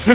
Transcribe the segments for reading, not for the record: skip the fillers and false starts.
Hey,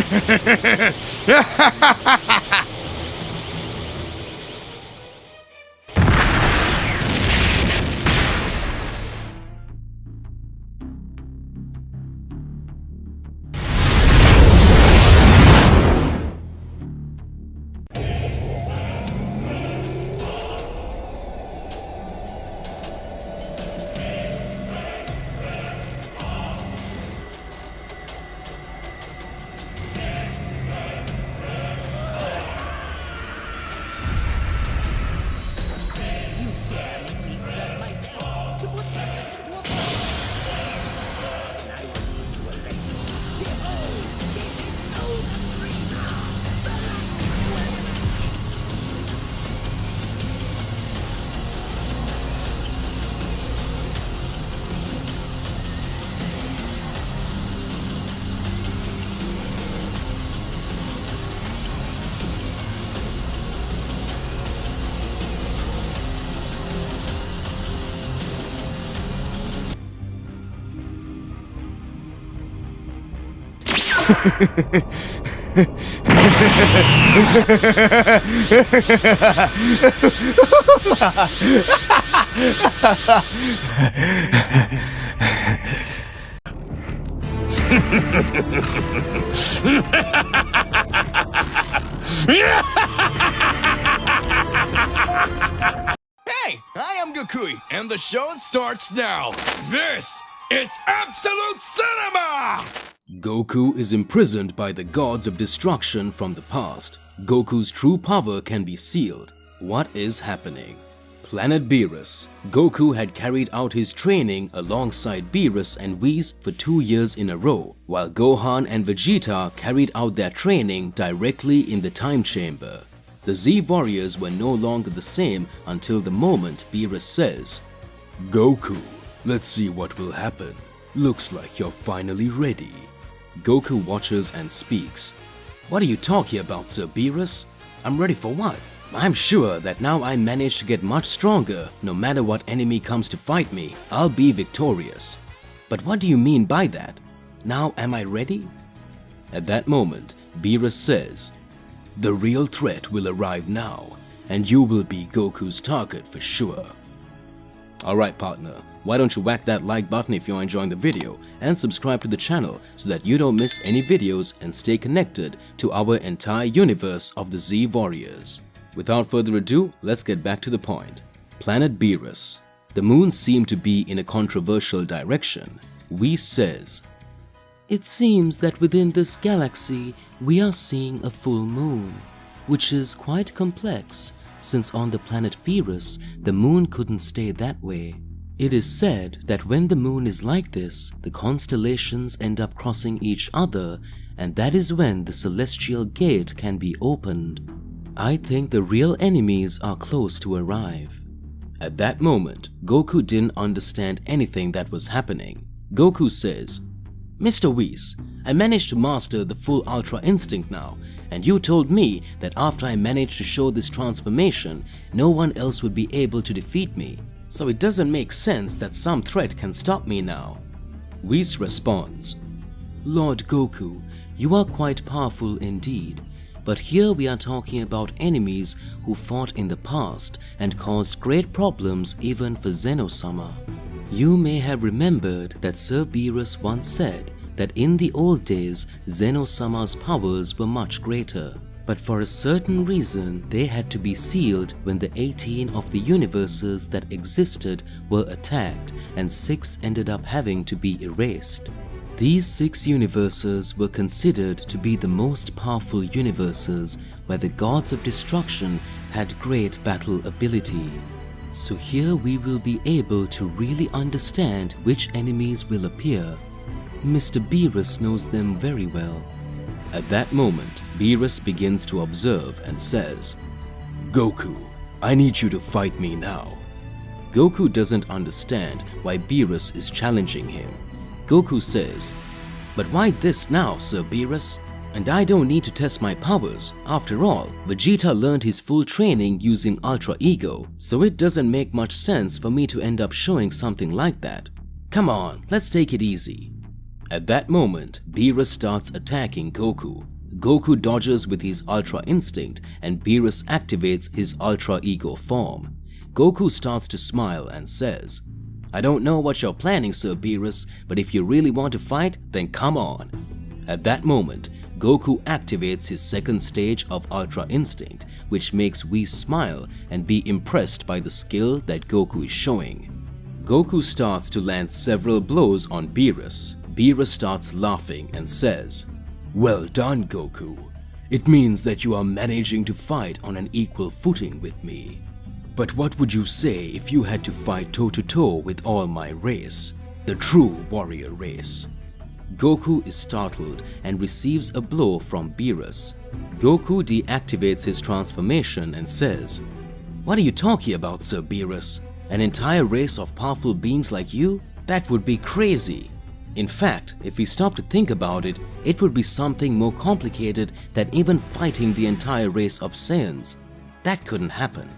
I am Gokui, and the show starts now. This is Absolute Cinema! Goku is imprisoned by the gods of destruction from the past. Goku's true power can be sealed. What is happening? Planet Beerus. Goku had carried out his training alongside Beerus and Whis for 2 years in a row, while Gohan and Vegeta carried out their training directly in the time chamber. The Z warriors were no longer the same until the moment Beerus says, "Goku, let's see what will happen. Looks like you're finally ready." Goku watches and speaks. "What are you talking about, Sir Beerus? I'm ready for what? I'm sure that now I manage to get much stronger. No matter what enemy comes to fight me, I'll be victorious." "But what do you mean by that? Now am I ready?" At that moment, Beerus says, "The real threat will arrive now, and you will be Goku's target for sure." Alright partner, why don't you whack that like button if you're enjoying the video and subscribe to the channel so that you don't miss any videos and stay connected to our entire universe of the Z Warriors. Without further ado, let's get back to the point. Planet Beerus. The moon seemed to be in a controversial direction. Whis says, "It seems that within this galaxy we are seeing a full moon, which is quite complex since on the planet Beerus the moon couldn't stay that way. It is said that when the moon is like this, the constellations end up crossing each other, and that is when the celestial gate can be opened. I think the real enemies are close to arrive." At that moment, Goku didn't understand anything that was happening. Goku says, "Mr. Whis, I managed to master the full Ultra Instinct now, and you told me that after I managed to show this transformation, no one else would be able to defeat me. So it doesn't make sense that some threat can stop me now." Whis responds, "Lord Goku, you are quite powerful indeed, but here we are talking about enemies who fought in the past and caused great problems even for Zeno-sama. You may have remembered that Sir Beerus once said that in the old days Zeno-sama's powers were much greater, but for a certain reason they had to be sealed when the 18 of the universes that existed were attacked and 6 ended up having to be erased. These 6 universes were considered to be the most powerful universes where the gods of destruction had great battle ability. So here we will be able to really understand which enemies will appear. Mr. Beerus knows them very well." At that moment, Beerus begins to observe and says, "Goku, I need you to fight me now." Goku doesn't understand why Beerus is challenging him. Goku says, "But why this now, Sir Beerus? And I don't need to test my powers. After all, Vegeta learned his full training using Ultra Ego, so it doesn't make much sense for me to end up showing something like that. Come on, let's take it easy." At that moment, Beerus starts attacking Goku. Goku dodges with his Ultra Instinct and Beerus activates his Ultra Ego form. Goku starts to smile and says, "I don't know what you're planning, Sir Beerus, but if you really want to fight, then come on." At that moment, Goku activates his second stage of Ultra Instinct, which makes Whis smile and be impressed by the skill that Goku is showing. Goku starts to land several blows on Beerus. Beerus starts laughing and says, "Well done, Goku. It means that you are managing to fight on an equal footing with me. But what would you say if you had to fight toe-to-toe with all my race, the true warrior race?" Goku is startled and receives a blow from Beerus. Goku deactivates his transformation and says, "What are you talking about, Sir Beerus? An entire race of powerful beings like you? That would be crazy. In fact, if we stop to think about it, it would be something more complicated than even fighting the entire race of Saiyans. That couldn't happen."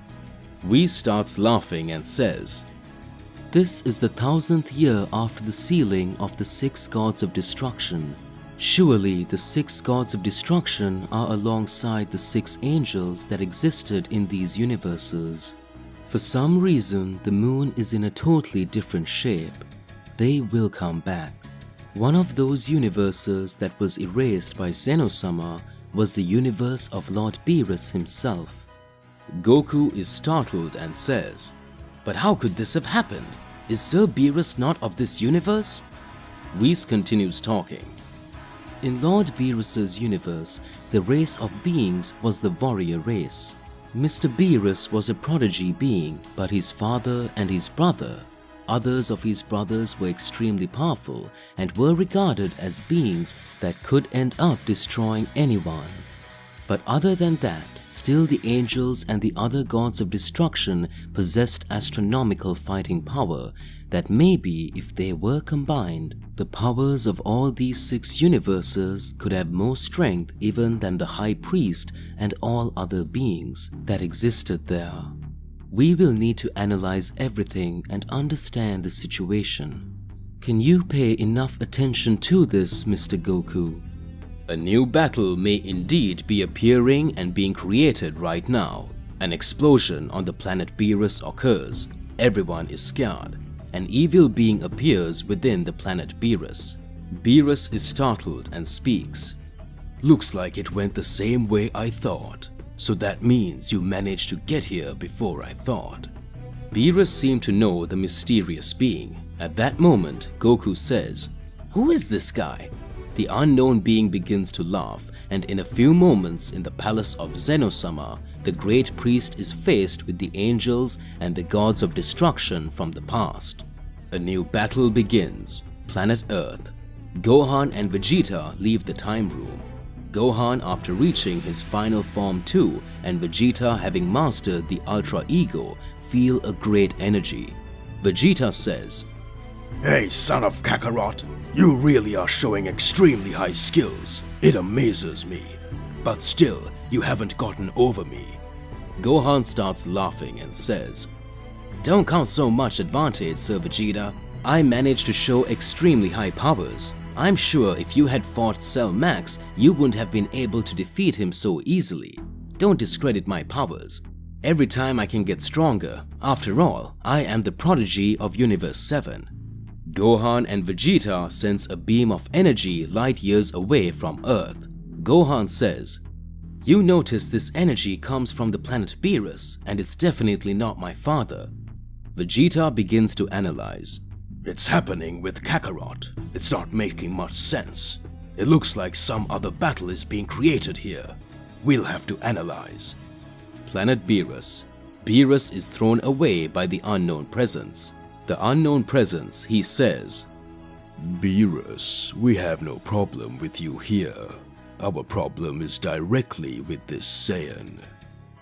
Whis starts laughing and says, "This is the 1000th year after the sealing of the 6 gods of destruction. Surely the 6 gods of destruction are alongside the 6 angels that existed in these universes. For some reason, the moon is in a totally different shape. They will come back. One of those universes that was erased by Zeno-sama was the universe of Lord Beerus himself." Goku is startled and says, "But how could this have happened? Is Sir Beerus not of this universe?" Whis continues talking. "In Lord Beerus's universe, the race of beings was the warrior race. Mr. Beerus was a prodigy being, but his father and his brother, others of his brothers were extremely powerful and were regarded as beings that could end up destroying anyone. But other than that, still the angels and the other gods of destruction possessed astronomical fighting power that maybe if they were combined, the powers of all these 6 universes could have more strength even than the High Priest and all other beings that existed there. We will need to analyze everything and understand the situation. Can you pay enough attention to this, Mr. Goku?" A new battle may indeed be appearing and being created right now. An explosion on the planet Beerus occurs. Everyone is scared. An evil being appears within the planet Beerus. Beerus is startled and speaks. "Looks like it went the same way I thought. So that means you managed to get here before I thought." Beerus seemed to know the mysterious being. At that moment, Goku says, "Who is this guy?" The unknown being begins to laugh, and in a few moments in the palace of Zeno-sama, the great priest is faced with the angels and the gods of destruction from the past. A new battle begins. Planet Earth. Gohan and Vegeta leave the time room. Gohan after reaching his final form 2 and Vegeta having mastered the Ultra Ego feel a great energy. Vegeta says, "Hey, son of Kakarot, you really are showing extremely high skills. It amazes me. But still, you haven't gotten over me." Gohan starts laughing and says, "Don't count so much advantage, Sir Vegeta. I managed to show extremely high powers. I'm sure if you had fought Cell Max, you wouldn't have been able to defeat him so easily. Don't discredit my powers. Every time I can get stronger. After all, I am the prodigy of Universe 7. Gohan and Vegeta sense a beam of energy light years away from Earth. Gohan says, "You notice this energy comes from the planet Beerus, and it's definitely not my father." Vegeta begins to analyze. "It's happening with Kakarot. It's not making much sense. It looks like some other battle is being created here. We'll have to analyze." Planet Beerus. Beerus is thrown away by the unknown presence. The unknown presence, he says, "Beerus, we have no problem with you here. Our problem is directly with this Saiyan.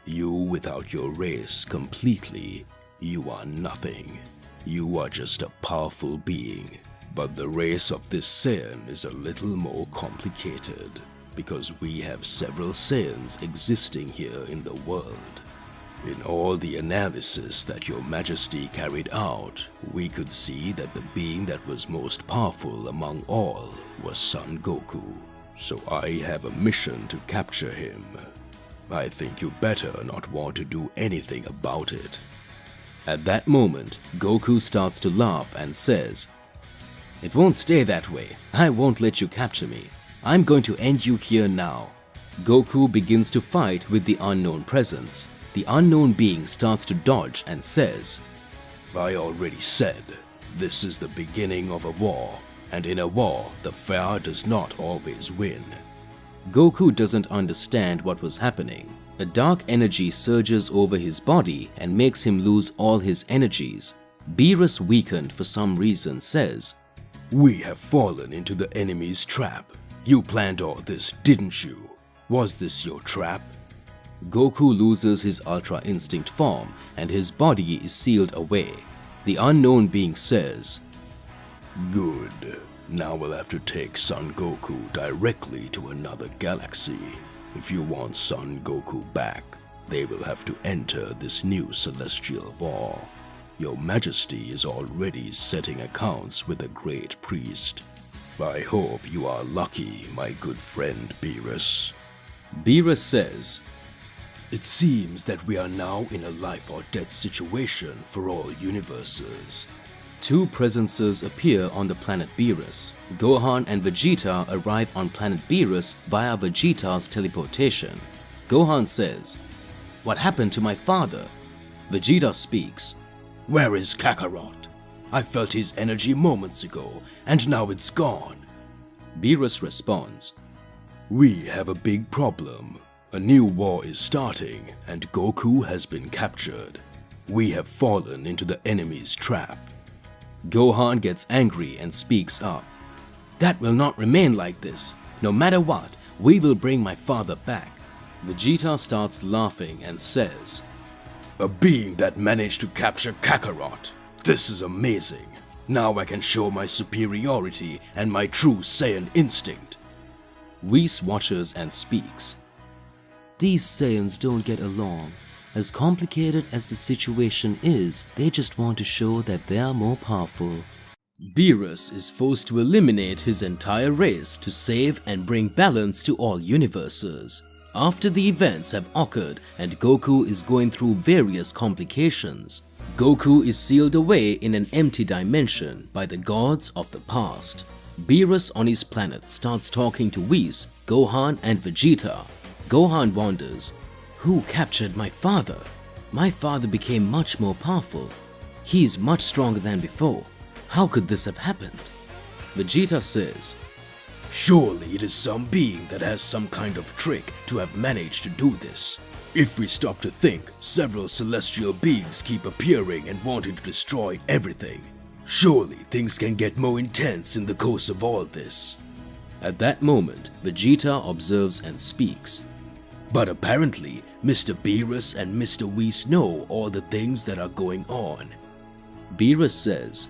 You without your race completely, you are nothing. You are just a powerful being. But the race of this Saiyan is a little more complicated, because we have several Saiyans existing here in the world. In all the analysis that your majesty carried out, we could see that the being that was most powerful among all was Son Goku. So I have a mission to capture him. I think you better not want to do anything about it. At that moment, Goku starts to laugh and says, "It won't stay that way. I won't let you capture me. I'm going to end you here now." Goku begins to fight with the unknown presence. The unknown being starts to dodge and says, I already said, this is the beginning of a war, and in a war, the fair does not always win. Goku doesn't understand what was happening. A dark energy surges over his body and makes him lose all his energies. Beerus, weakened for some reason, says, We have fallen into the enemy's trap. You planned all this, didn't you? Was this your trap? Goku loses his Ultra Instinct form and his body is sealed away. The unknown being says, Good. Now we'll have to take Son Goku directly to another galaxy. If you want Son Goku back, they will have to enter this new celestial war. Your Majesty is already setting accounts with the great priest. I hope you are lucky, my good friend Beerus. Beerus says, It seems that we are now in a life or death situation for all universes. Two presences appear on the planet Beerus. Gohan and Vegeta arrive on planet Beerus via Vegeta's teleportation. Gohan says, "What happened to my father?" Vegeta speaks, Where is Kakarot? I felt his energy moments ago, and now it's gone. Beerus responds, We have a big problem. A new war is starting, and Goku has been captured. We have fallen into the enemy's trap. Gohan gets angry and speaks up. "That will not remain like this. No matter what, we will bring my father back." Vegeta starts laughing and says, A being that managed to capture Kakarot. This is amazing. Now I can show my superiority and my true Saiyan instinct. Whis watches and speaks. "These Saiyans don't get along. As complicated as the situation is, they just want to show that they are more powerful." Beerus is forced to eliminate his entire race to save and bring balance to all universes. After the events have occurred and Goku is going through various complications, Goku is sealed away in an empty dimension by the gods of the past. Beerus on his planet starts talking to Whis, Gohan and Vegeta. Gohan wonders, "Who captured my father? My father became much more powerful. He is much stronger than before. How could this have happened?" Vegeta says, Surely it is some being that has some kind of trick to have managed to do this. If we stop to think, several celestial beings keep appearing and wanting to destroy everything. Surely things can get more intense in the course of all this. At that moment, Vegeta observes and speaks. But apparently, Mr. Beerus and Mr. Whis know all the things that are going on. Beerus says,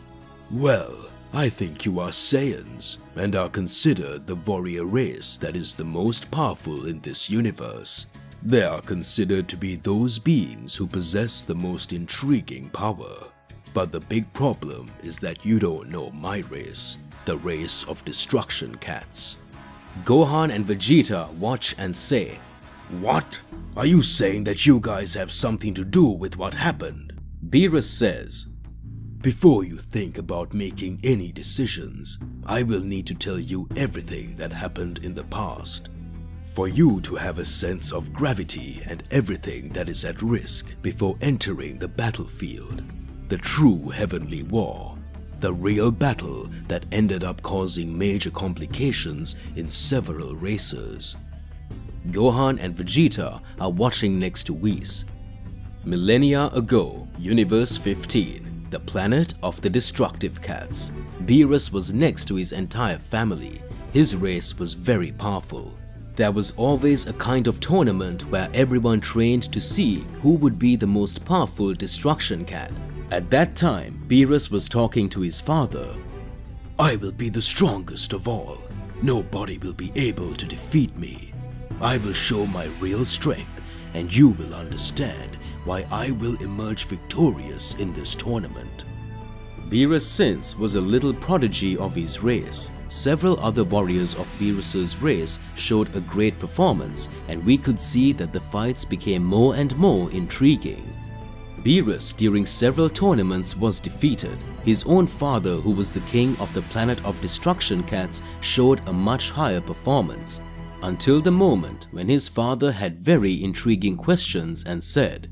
Well, I think you are Saiyans and are considered the warrior race that is the most powerful in this universe. They are considered to be those beings who possess the most intriguing power. But the big problem is that you don't know my race, the race of destruction cats. Gohan and Vegeta watch and say, What? Are you saying that you guys have something to do with what happened? Beerus says, Before you think about making any decisions, I will need to tell you everything that happened in the past. For you to have a sense of gravity and everything that is at risk before entering the battlefield. The true heavenly war. The real battle that ended up causing major complications in several races. Gohan and Vegeta are watching next to Whis. Millennia ago, Universe 15. The planet of the destructive cats. Beerus was next to his entire family. His race was very powerful. There was always a kind of tournament where everyone trained to see who would be the most powerful destruction cat. At that time, Beerus was talking to his father. I will be the strongest of all. Nobody will be able to defeat me. I will show my real strength and you will understand why I will emerge victorious in this tournament. Beerus since was a little prodigy of his race. Several other warriors of Beerus's race showed a great performance, and we could see that the fights became more and more intriguing. Beerus during several tournaments was defeated. His own father, who was the king of the planet of destruction cats, showed a much higher performance, until the moment when his father had very intriguing questions and said,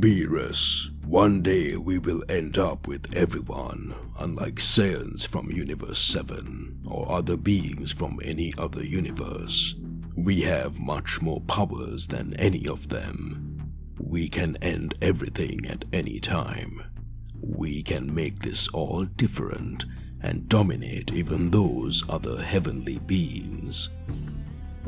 Beerus, one day we will end up with everyone, unlike Saiyans from Universe 7 or other beings from any other universe. We have much more powers than any of them. We can end everything at any time. We can make this all different and dominate even those other heavenly beings.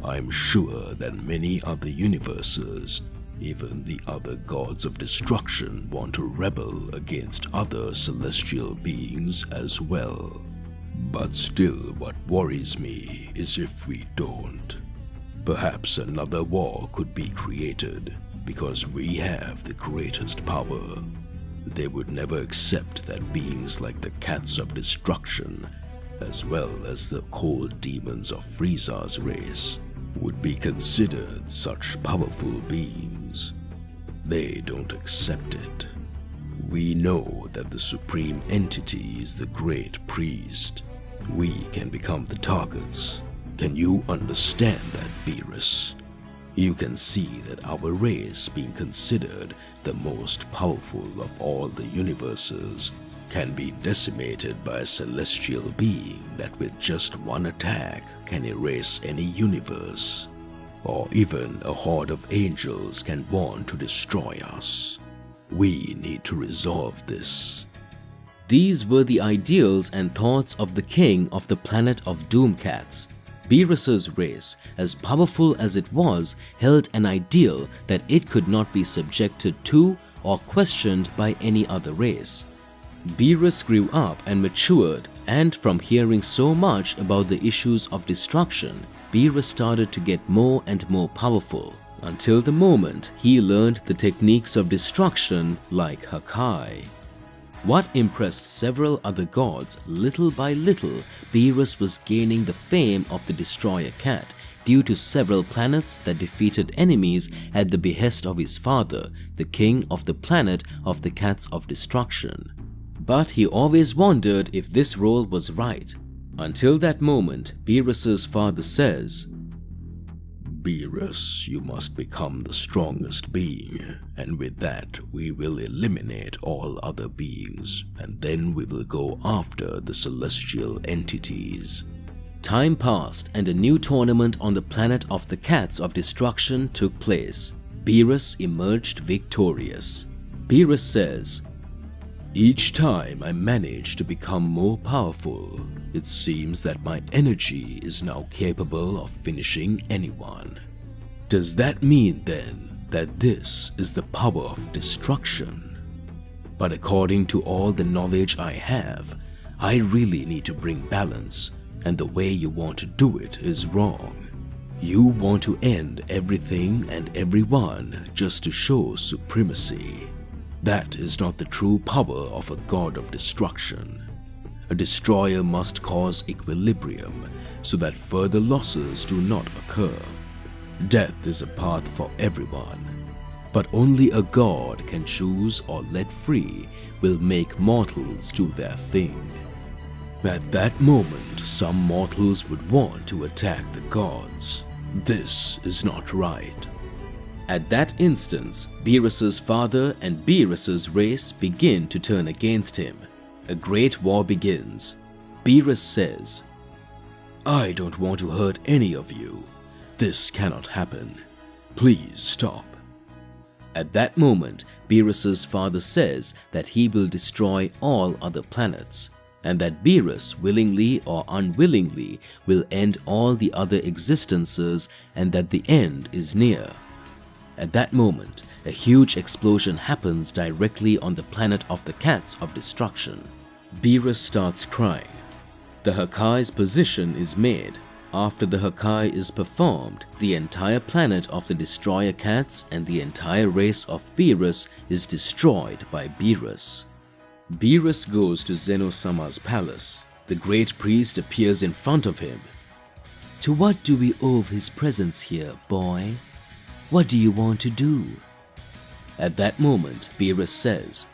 I'm sure that many other universes, even the other gods of destruction, want to rebel against other celestial beings as well. But still, what worries me is if we don't. Perhaps another war could be created because we have the greatest power. They would never accept that beings like the cats of destruction, as well as the cold demons of Frieza's race, would be considered such powerful beings. They don't accept it. We know that the supreme entity is the great priest. We can become the targets. Can you understand that, Beerus? You can see that our race, being considered the most powerful of all the universes, can be decimated by a celestial being that with just one attack can erase any universe. Or even a horde of angels can want to destroy us. We need to resolve this. These were the ideals and thoughts of the king of the planet of Doomcats. Beerus's race, as powerful as it was, held an ideal that it could not be subjected to or questioned by any other race. Beerus grew up and matured, and from hearing so much about the issues of destruction, Beerus started to get more and more powerful, until the moment he learned the techniques of destruction like Hakai. What impressed several other gods, little by little, Beerus was gaining the fame of the Destroyer Cat due to several planets that defeated enemies at the behest of his father, the king of the planet of the Cats of Destruction. But he always wondered if this role was right. Until that moment, Beerus's father says, Beerus, you must become the strongest being, and with that we will eliminate all other beings, and then we will go after the celestial entities. Time passed and a new tournament on the planet of the Cats of Destruction took place. Beerus emerged victorious. Beerus says, Each time I manage to become more powerful, it seems that my energy is now capable of finishing anyone. Does that mean then that this is the power of destruction? But according to all the knowledge I have, I really need to bring balance, and the way you want to do it is wrong. You want to end everything and everyone just to show supremacy. That is not the true power of a god of destruction. A destroyer must cause equilibrium so that further losses do not occur. Death is a path for everyone, but only a god can choose or let free will make mortals do their thing. At that moment, some mortals would want to attack the gods. This is not right. At that instance, Beerus's father and Beerus's race begin to turn against him. A great war begins. Beerus says, I don't want to hurt any of you. This cannot happen. Please stop. At that moment, Beerus's father says that he will destroy all other planets, and that Beerus, willingly or unwillingly, will end all the other existences, and that the end is near. At that moment, a huge explosion happens directly on the planet of the Cats of Destruction. Beerus starts crying. The Hakai's position is made. After the Hakai is performed, the entire planet of the Destroyer Cats and the entire race of Beerus is destroyed by Beerus. Beerus goes to Zeno-sama's palace. The great priest appears in front of him. To what do we owe his presence here, boy? What do you want to do? At that moment, Beerus says,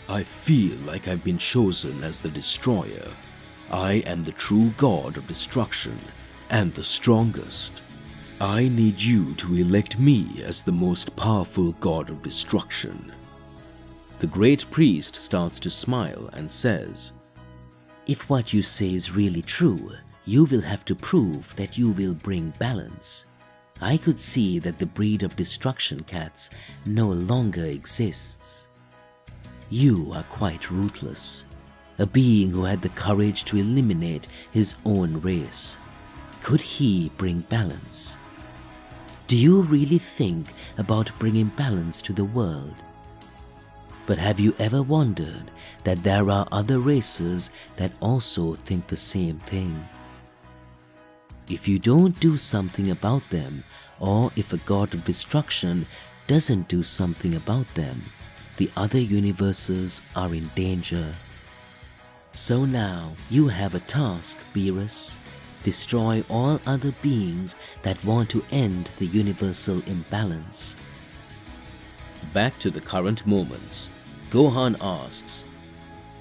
I feel like I've been chosen as the Destroyer. I am the true god of destruction and the strongest. I need you to elect me as the most powerful god of destruction. The great priest starts to smile and says, If what you say is really true, you will have to prove that you will bring balance. I could see that the breed of destruction cats no longer exists. You are quite ruthless, a being who had the courage to eliminate his own race. Could he bring balance? Do you really think about bringing balance to the world? But have you ever wondered that there are other races that also think the same thing? If you don't do something about them, or if a god of destruction doesn't do something about them, the other universes are in danger. So now you have a task, Beerus. Destroy all other beings that want to end the universal imbalance. Back to the current moments. Gohan asks,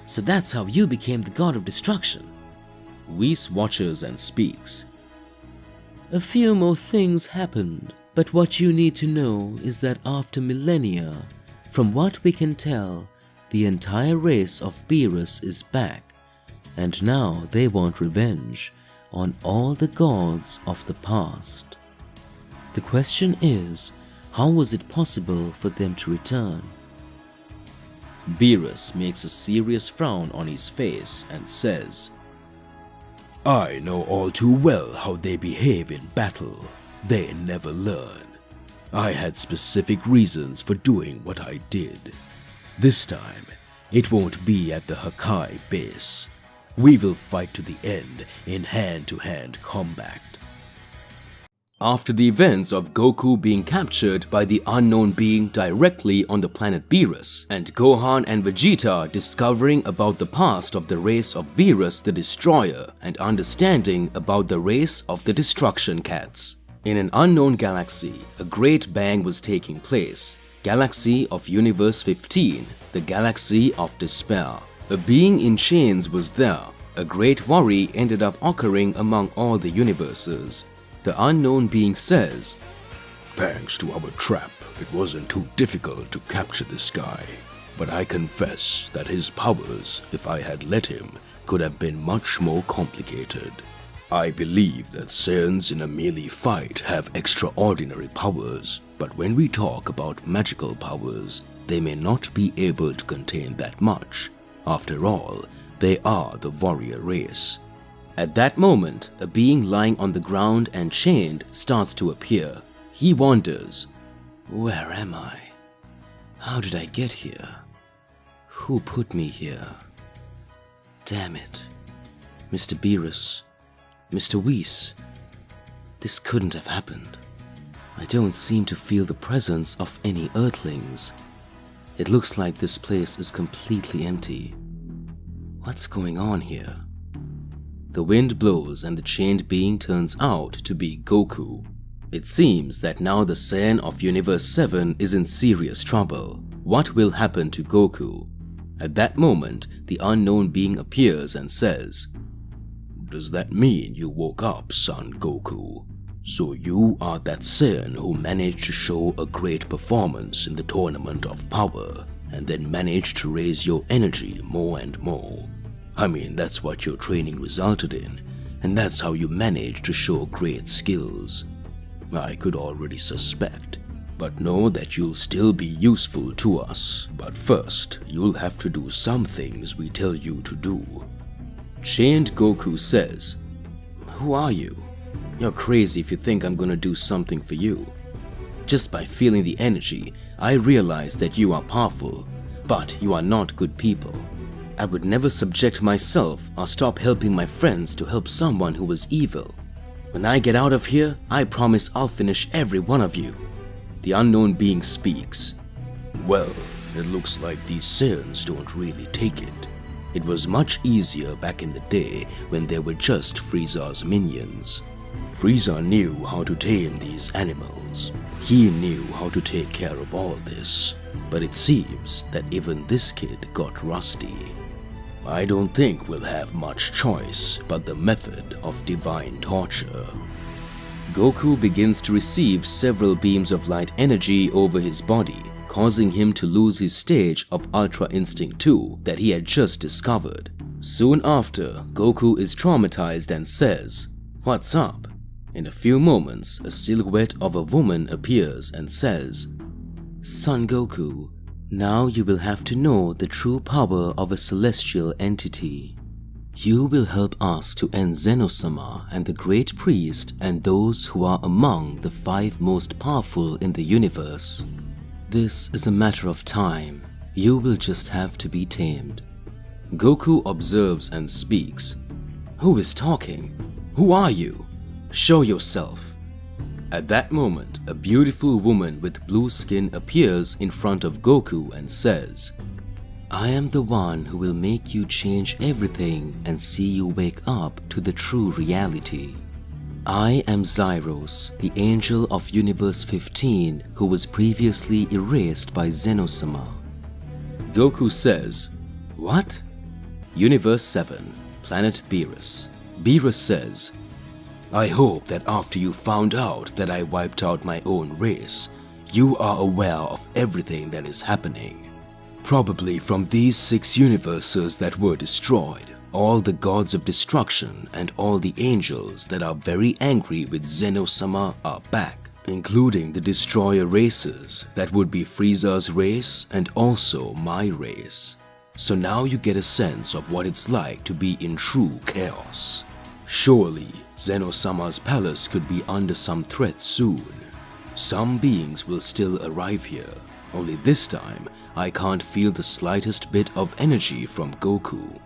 So that's how you became the god of destruction? Whis watches and speaks. A few more things happened, but what you need to know is that after millennia, from what we can tell, the entire race of Beerus is back, and now they want revenge on all the gods of the past. The question is, how was it possible for them to return? Beerus makes a serious frown on his face and says, I know all too well how they behave in battle. They never learn. I had specific reasons for doing what I did. This time, it won't be at the Hakai base. We will fight to the end in hand-to-hand combat. After the events of Goku being captured by the unknown being directly on the planet Beerus, and Gohan and Vegeta discovering about the past of the race of Beerus the Destroyer and understanding about the race of the Destruction Cats. In an unknown galaxy, a great bang was taking place. Galaxy of Universe 15, the Galaxy of Despair. A being in chains was there. A great worry ended up occurring among all the universes. The unknown being says, Thanks to our trap, it wasn't too difficult to capture this guy. But I confess that his powers, if I had let him, could have been much more complicated. I believe that Saiyans in a melee fight have extraordinary powers, but when we talk about magical powers, they may not be able to contain that much. After all, they are the warrior race. At that moment, a being lying on the ground and chained starts to appear. He wonders, Where am I? How did I get here? Who put me here? Damn it. Mr. Beerus, Mr. Whis, this couldn't have happened. I don't seem to feel the presence of any Earthlings. It looks like this place is completely empty. What's going on here? The wind blows and the chained being turns out to be Goku. It seems that now the Saiyan of Universe 7 is in serious trouble. What will happen to Goku? At that moment, the unknown being appears and says, Does that mean you woke up, son Goku? So you are that Saiyan who managed to show a great performance in the Tournament of Power, and then managed to raise your energy more and more. I mean, that's what your training resulted in, and that's how you managed to show great skills. I could already suspect, but know that you'll still be useful to us. But first, you'll have to do some things we tell you to do. Chained Goku says, Who are you? You're crazy if you think I'm gonna do something for you. Just by feeling the energy, I realize that you are powerful, but you are not good people. I would never subject myself or stop helping my friends to help someone who was evil. When I get out of here, I promise I'll finish every one of you. The unknown being speaks. Well, it looks like these Saiyans don't really take it. It was much easier back in the day when they were just Frieza's minions. Frieza knew how to tame these animals. He knew how to take care of all this. But it seems that even this kid got rusty. I don't think we'll have much choice but the method of divine torture. Goku begins to receive several beams of light energy over his body, causing him to lose his stage of Ultra Instinct 2 that he had just discovered. Soon after, Goku is traumatized and says, "What's up?" In a few moments, a silhouette of a woman appears and says, "Son Goku, now you will have to know the true power of a celestial entity. You will help us to end Zeno-sama and the Great Priest and those who are among the 5 most powerful in the universe. This is a matter of time. You will just have to be tamed." Goku observes and speaks. "Who is talking? Who are you? Show yourself." At that moment, a beautiful woman with blue skin appears in front of Goku and says, "I am the one who will make you change everything and see you wake up to the true reality. I am Zyros, the angel of Universe 15 who was previously erased by Zeno-sama." Goku says, "What?" Universe 7, Planet Beerus. Beerus says, I hope that after you found out that I wiped out my own race, you are aware of everything that is happening. Probably from these 6 universes that were destroyed, all the gods of destruction and all the angels that are very angry with Zeno-sama are back, including the destroyer races that would be Frieza's race and also my race. So now you get a sense of what it's like to be in true chaos. Surely, Zeno-sama's palace could be under some threat soon. Some beings will still arrive here, only this time I can't feel the slightest bit of energy from Goku.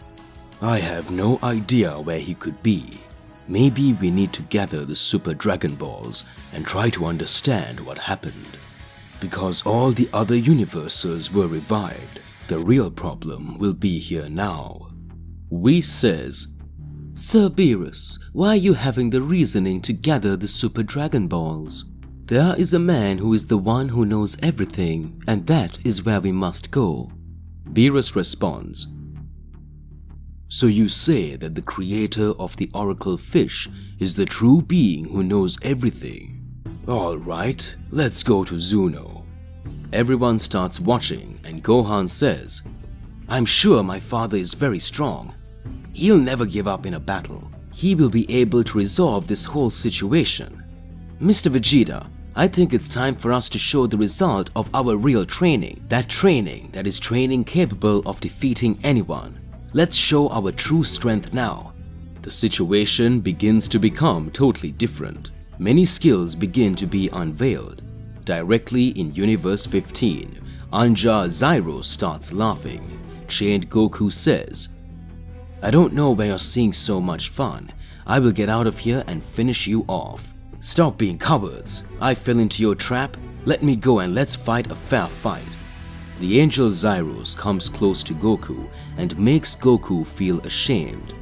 I have no idea where he could be. Maybe we need to gather the Super Dragon Balls and try to understand what happened. Because all the other universes were revived, the real problem will be here now." Whis says, "Sir Beerus, why are you having the reasoning to gather the Super Dragon Balls? There is a man who is the one who knows everything, and that is where we must go." Beerus responds, "So you say that the creator of the Oracle Fish is the true being who knows everything? Alright, let's go to Zuno." Everyone starts watching and Gohan says, "I'm sure my father is very strong. He'll never give up in a battle. He will be able to resolve this whole situation. Mr. Vegeta, I think it's time for us to show the result of our real training that is training capable of defeating anyone. Let's show our true strength now." The situation begins to become totally different. Many skills begin to be unveiled. Directly in Universe 15, Anja Zyros starts laughing. Chained Goku says, "I don't know where you're seeing so much fun. I will get out of here and finish you off. Stop being cowards. I fell into your trap. Let me go and let's fight a fair fight." The angel Zyros comes close to Goku and makes Goku feel ashamed.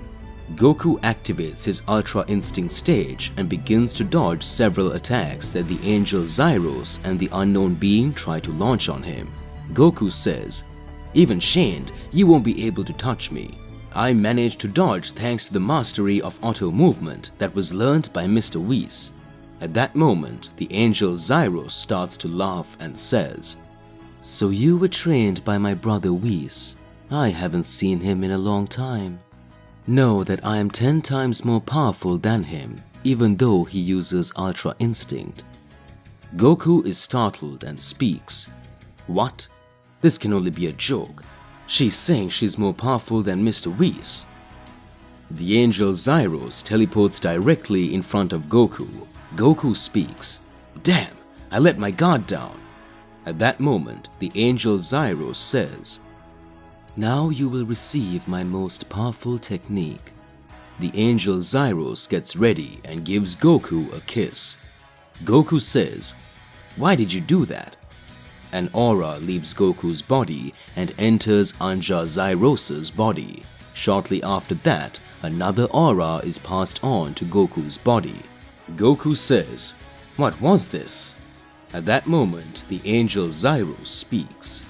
Goku activates his Ultra Instinct stage and begins to dodge several attacks that the angel Zyros and the unknown being try to launch on him. Goku says, "Even chained, you won't be able to touch me. I managed to dodge thanks to the mastery of auto movement that was learned by Mr. Whis." At that moment, the angel Zyros starts to laugh and says, "So you were trained by my brother Whis. I haven't seen him in a long time. Know that I am 10 times more powerful than him, even though he uses Ultra Instinct." Goku is startled and speaks, "What? This can only be a joke. She's saying she's more powerful than Mr. Whis." The angel Zyros teleports directly in front of Goku. Goku speaks, "Damn, I let my guard down." At that moment, the angel Zyros says, Now you will receive my most powerful technique. The angel Zyros gets ready and gives Goku a kiss. Goku says, "Why did you do that?" An aura leaves Goku's body and enters Anja Zyros's body. Shortly after that, another aura is passed on to Goku's body. Goku says, "What was this?" At that moment, the angel Zyros speaks.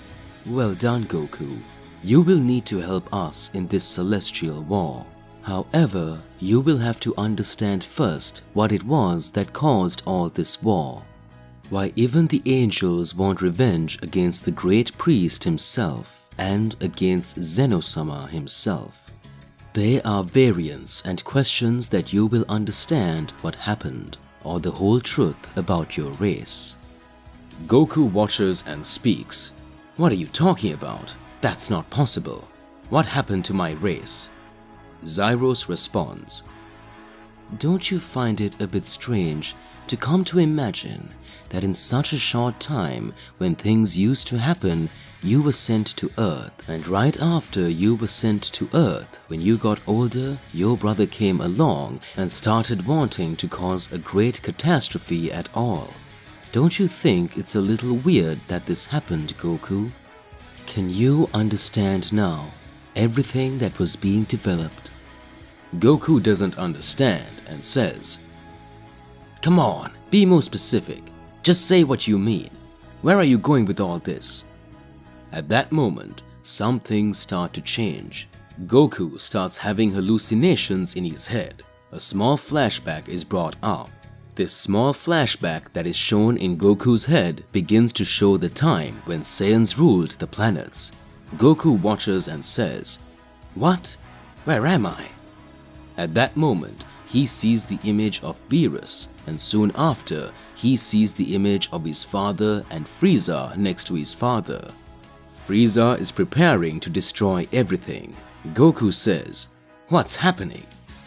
"Well done, Goku. You will need to help us in this celestial war. However, you will have to understand first what it was that caused all this war. Why even the angels want revenge against the great priest himself and against Zenosama himself. There are variants and questions that you will understand what happened or the whole truth about your race." Goku watches and speaks. "What are you talking about? That's not possible. What happened to my race?" Zyros responds, "Don't you find it a bit strange to come to imagine that in such a short time, when things used to happen, you were sent to Earth, and right after you were sent to Earth, when you got older, your brother came along and started wanting to cause a great catastrophe at all? Don't you think it's a little weird that this happened, Goku? Can you understand now everything that was being developed?" Goku doesn't understand and says, "Come on, be more specific. Just say what you mean. Where are you going with all this?" At that moment, some things start to change. Goku starts having hallucinations in his head. A small flashback is brought up. This small flashback that is shown in Goku's head begins to show the time when Saiyans ruled the planets. Goku watches and says, "What? Where am I?" At that moment, he sees the image of Beerus, and soon after, he sees the image of his father and Frieza next to his father. Frieza is preparing to destroy everything. Goku says, "What's happening?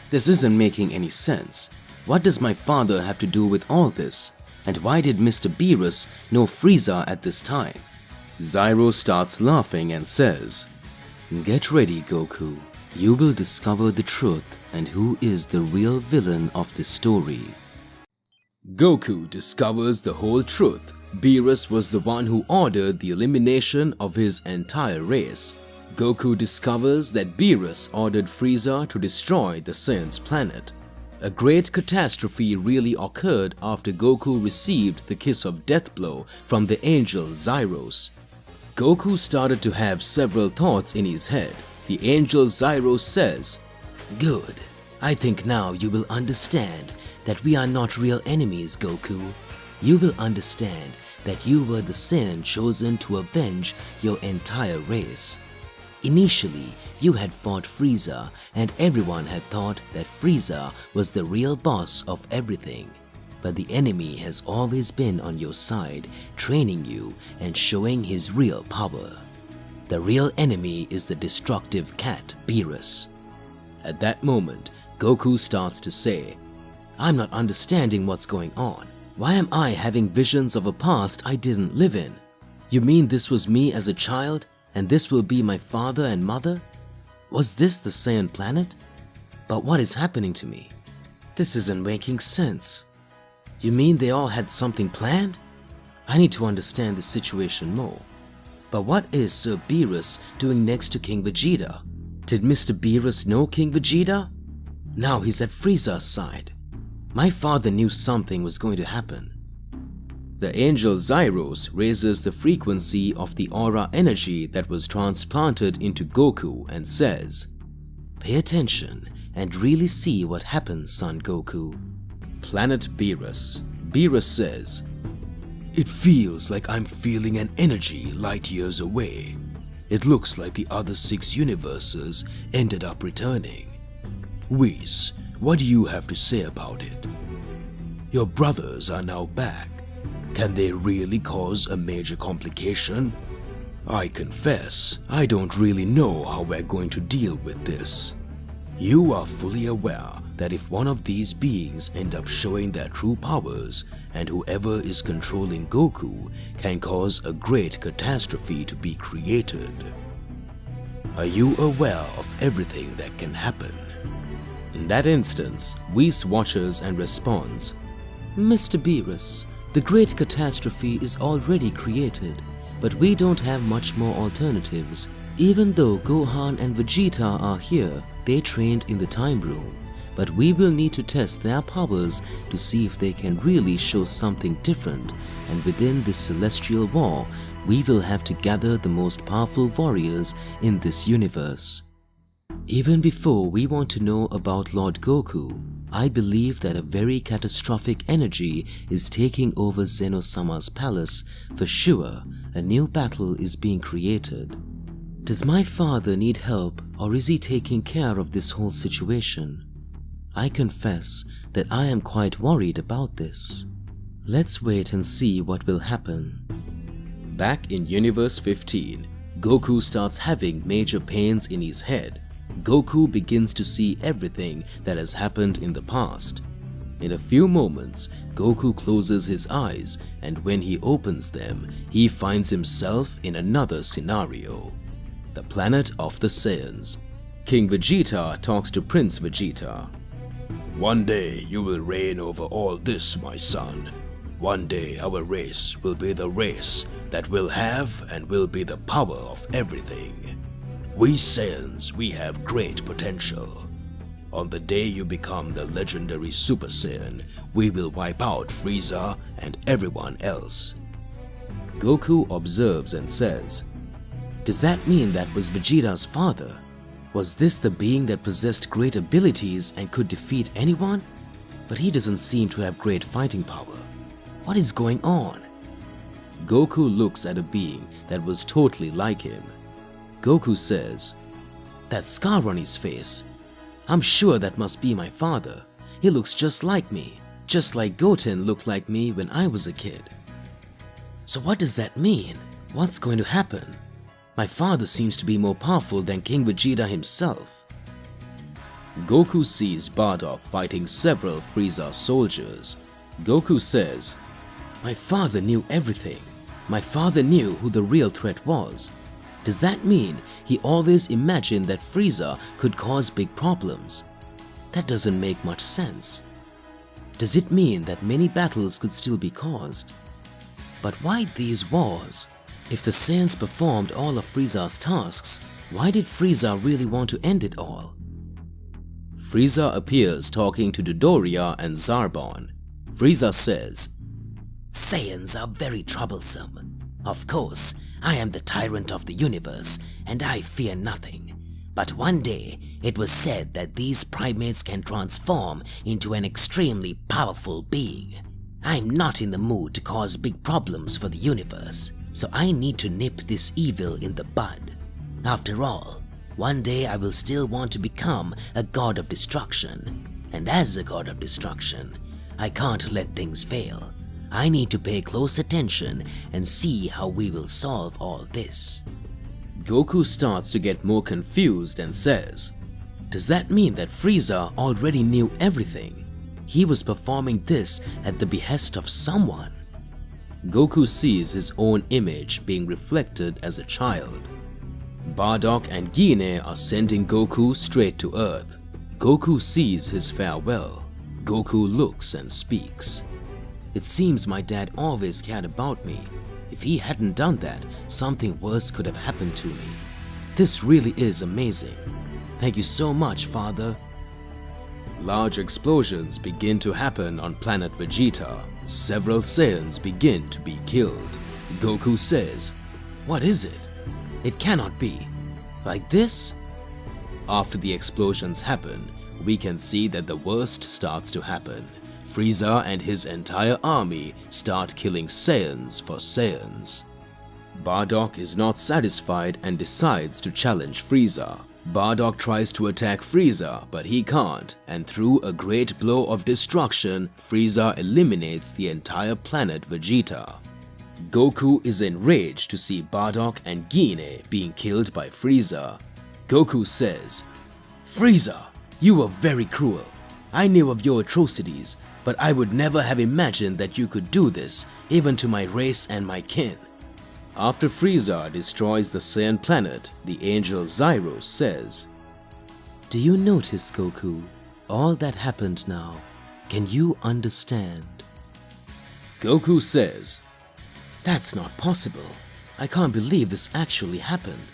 This isn't making any sense. What does my father have to do with all this? And why did Mr. Beerus know Frieza at this time?" Zyro starts laughing and says, "Get ready, Goku. You will discover the truth and who is the real villain of this story." Goku discovers the whole truth. Beerus was the one who ordered the elimination of his entire race. Goku discovers that Beerus ordered Frieza to destroy the Saiyans' planet. A great catastrophe really occurred after Goku received the kiss of death blow from the angel Zyros. Goku started to have several thoughts in his head. The angel Zyros says, "Good. I think now you will understand that we are not real enemies, Goku. You will understand that you were the Saiyan chosen to avenge your entire race. Initially, you had fought Frieza, and everyone had thought that Frieza was the real boss of everything. But the enemy has always been on your side, training you and showing his real power. The real enemy is the destructive cat, Beerus." At that moment, Goku starts to say, "I'm not understanding what's going on. Why am I having visions of a past I didn't live in? You mean this was me as a child, and this will be my father and mother? Was this the Saiyan planet? But what is happening to me? This isn't making sense. You mean they all had something planned? I need to understand the situation more. But what is Sir Beerus doing next to King Vegeta? Did Mr. Beerus know King Vegeta? Now he's at Frieza's side. My father knew something was going to happen." The angel Zyros raises the frequency of the aura energy that was transplanted into Goku and says, "Pay attention and really see what happens, son Goku." Planet Beerus. Beerus says, "It feels like I'm feeling an energy light years away. It looks like the other 6 universes ended up returning. Whis, what do you have to say about it? Your brothers are now back. Can they really cause a major complication? I confess, I don't really know how we're going to deal with this. You are fully aware that if one of these beings end up showing their true powers, and whoever is controlling Goku can cause a great catastrophe to be created." Are you aware of everything that can happen? In that instance, Whis watches and responds, Mr. Beerus, the great catastrophe is already created, but we don't have much more alternatives. Even though Gohan and Vegeta are here, they trained in the time room, but we will need to test their powers to see if they can really show something different, and within this celestial war, we will have to gather the most powerful warriors in this universe. Even before we want to know about Lord Goku, I believe that a very catastrophic energy is taking over Zeno-sama's palace. For sure, a new battle is being created. Does my father need help, or is he taking care of this whole situation? I confess that I am quite worried about this. Let's wait and see what will happen. Back in Universe 15, Goku starts having major pains in his head. Goku begins to see everything that has happened in the past. In a few moments, Goku closes his eyes, and when he opens them, he finds himself in another scenario. The planet of the Saiyans. King Vegeta talks to Prince Vegeta. One day you will reign over all this, my son. One day our race will be the race that will have and will be the power of everything. We Saiyans, we have great potential. On the day you become the legendary Super Saiyan, we will wipe out Frieza and everyone else. Goku observes and says, Does that mean that was Vegeta's father? Was this the being that possessed great abilities and could defeat anyone? But he doesn't seem to have great fighting power. What is going on? Goku looks at a being that was totally like him. Goku says, That scar on his face. I'm sure that must be my father. He looks just like me, just like Goten looked like me when I was a kid. So what does that mean? What's going to happen? My father seems to be more powerful than King Vegeta himself. Goku sees Bardock fighting several Frieza soldiers. Goku says, My father knew everything. My father knew who the real threat was. Does that mean he always imagined that Frieza could cause big problems? That doesn't make much sense. Does it mean that many battles could still be caused? But why these wars? If the Saiyans performed all of Frieza's tasks, why did Frieza really want to end it all? Frieza appears talking to Dodoria and Zarbon. Frieza says, Saiyans are very troublesome. Of course, I am the tyrant of the universe, and I fear nothing. But one day, it was said that these primates can transform into an extremely powerful being. I'm not in the mood to cause big problems for the universe, so I need to nip this evil in the bud. After all, one day I will still want to become a god of destruction. And as a god of destruction, I can't let things fail. I need to pay close attention and see how we will solve all this. Goku starts to get more confused and says, Does that mean that Frieza already knew everything? He was performing this at the behest of someone. Goku sees his own image being reflected as a child. Bardock and Gine are sending Goku straight to Earth. Goku sees his farewell. Goku looks and speaks. It seems my dad always cared about me. If he hadn't done that, something worse could have happened to me. This really is amazing. Thank you so much, Father. Large explosions begin to happen on planet Vegeta. Several Saiyans begin to be killed. Goku says, What is it? It cannot be. Like this? After the explosions happen, we can see that the worst starts to happen. Frieza and his entire army start killing Saiyans for Saiyans. Bardock is not satisfied and decides to challenge Frieza. Bardock tries to attack Frieza, but he can't, and through a great blow of destruction, Frieza eliminates the entire planet Vegeta. Goku is enraged to see Bardock and Gine being killed by Frieza. Goku says, Frieza, you were very cruel. I knew of your atrocities, but I would never have imagined that you could do this, even to my race and my kin. After Frieza destroys the Saiyan planet, the angel Zyros says, "Do you notice, Goku? All that happened now. Can you understand?" Goku says, "That's not possible. I can't believe this actually happened."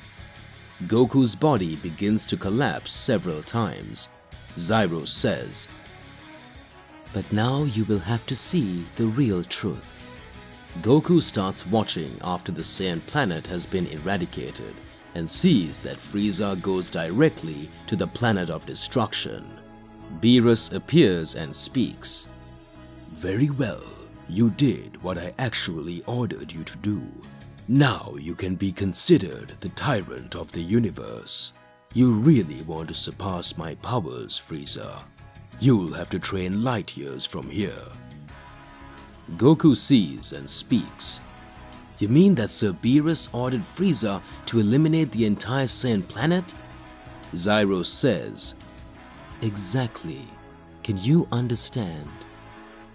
Goku's body begins to collapse several times. Zyros says, "But now you will have to see the real truth." Goku starts watching after the Saiyan planet has been eradicated and sees that Frieza goes directly to the planet of destruction. Beerus appears and speaks. Very well, you did what I actually ordered you to do. Now you can be considered the tyrant of the universe. You really want to surpass my powers, Frieza. You'll have to train light years from here. Goku sees and speaks. You mean that Sir Beerus ordered Frieza to eliminate the entire Saiyan planet? Zyros says, "Exactly. Can you understand?"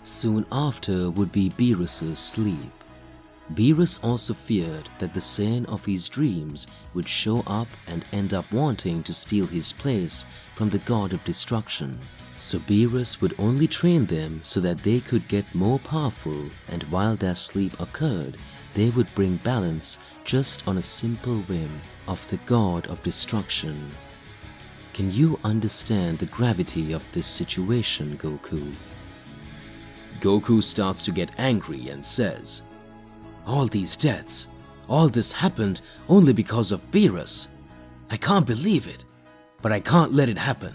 Soon after would be Beerus's sleep. Beerus also feared that the Saiyan of his dreams would show up and end up wanting to steal his place from the god of destruction. So Beerus would only train them so that they could get more powerful, and while their sleep occurred, they would bring balance just on a simple whim of the god of destruction. Can you understand the gravity of this situation, Goku? Goku starts to get angry and says, "All these deaths, all this happened only because of Beerus. I can't believe it, but I can't let it happen.